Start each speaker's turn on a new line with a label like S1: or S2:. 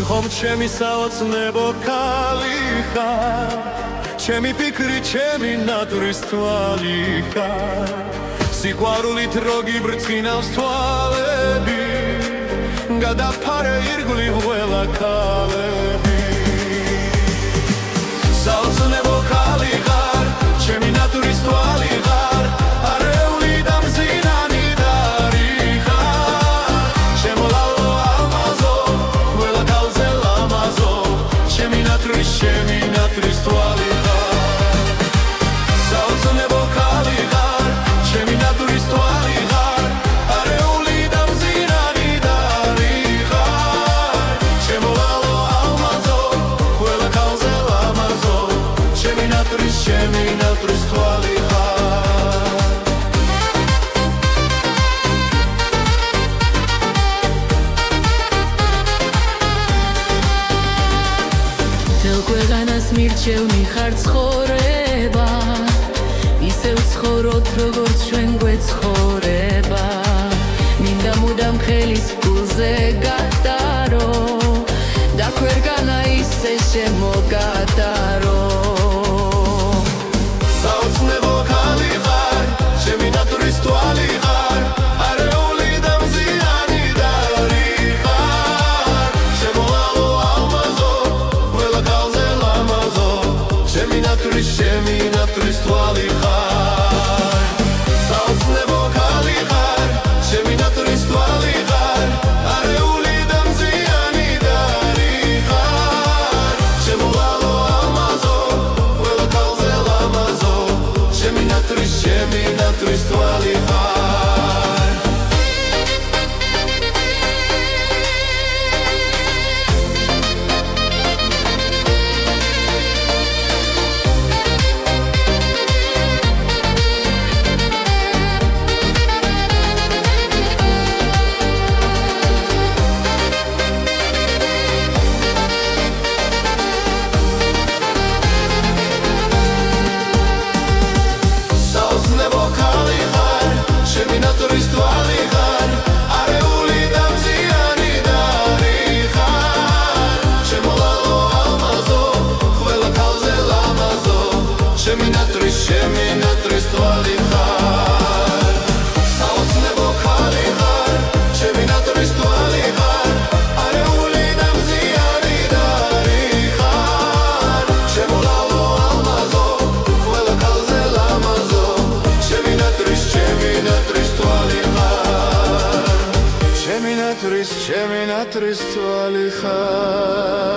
S1: ხომ ჩემი საოცნებო ქალი ხარ ჩემი ფიქრი ჩემი ნატურის თვალი ხარ სიყვარულით რო გიბრწყინავს თვალები გადაფარე ირგვლივ ყველა ქალები საოცნებო ქალი ხარ ჩემი ნატურის თვალი ხარ არეული და მზინანი დარი ხარ ჩემო ლალო ალმაზო ყველა ქალზე ლამაზო ჩემი ნატურის თვალი ხარ საოცნებო ქალი ხარ ჩემი ნატურის თვალი ხარ არეული და მზინანი დარი ხარ ჩემო ლალო ალმაზო ყველა ქალზე ლამაზო ჩემი ნატურის თვალი ხარ
S2: თელ ქვეყანას მირჩევნი ხარ ცხოვრება ისევ ცხოვრობთ როგორც ჩვენ გვეცხოვრება მინდა მუდამ ხელის გულზე გადარო და ქვეყანა ისე შემოგადარო
S1: საოცნებო ქალი ხარ ჩემი ნატურის თვალი ხარ არეული და მზიანი დარი ხარ ჩემო ლალო ალმაზო ყველა ქალზე ლამაზო ჩემი ნატურის თვალი ხარ საოცნებო ქალი ხარ ჩემი ნატურის თვალი ხარ არეული და მზიანი დარი ხარ ჩემო ლალო ალმაზო ყველა ქალზე ლამაზო ჩემი ნატურის თვალი ხარ საოცნებო ქალი ხარ ჩემი ნატურის თვალი ხარ არეული და მზიანი დარი ხარ ჩემო ლალო ალმაზო ყველა ქალზე ლამაზო ჩემი ნატურის თვალი ხარ საოცნებო ქალი ხარ ჩემი ნატურის თვალი ხარ არეული და მზიანი დარი ხარ ჩემო ლალო ალმაზო ყველა ქალზე ლამაზო ჩემი ნატურის თვალი ხარ ჩემი ნატურის თვალი ხარ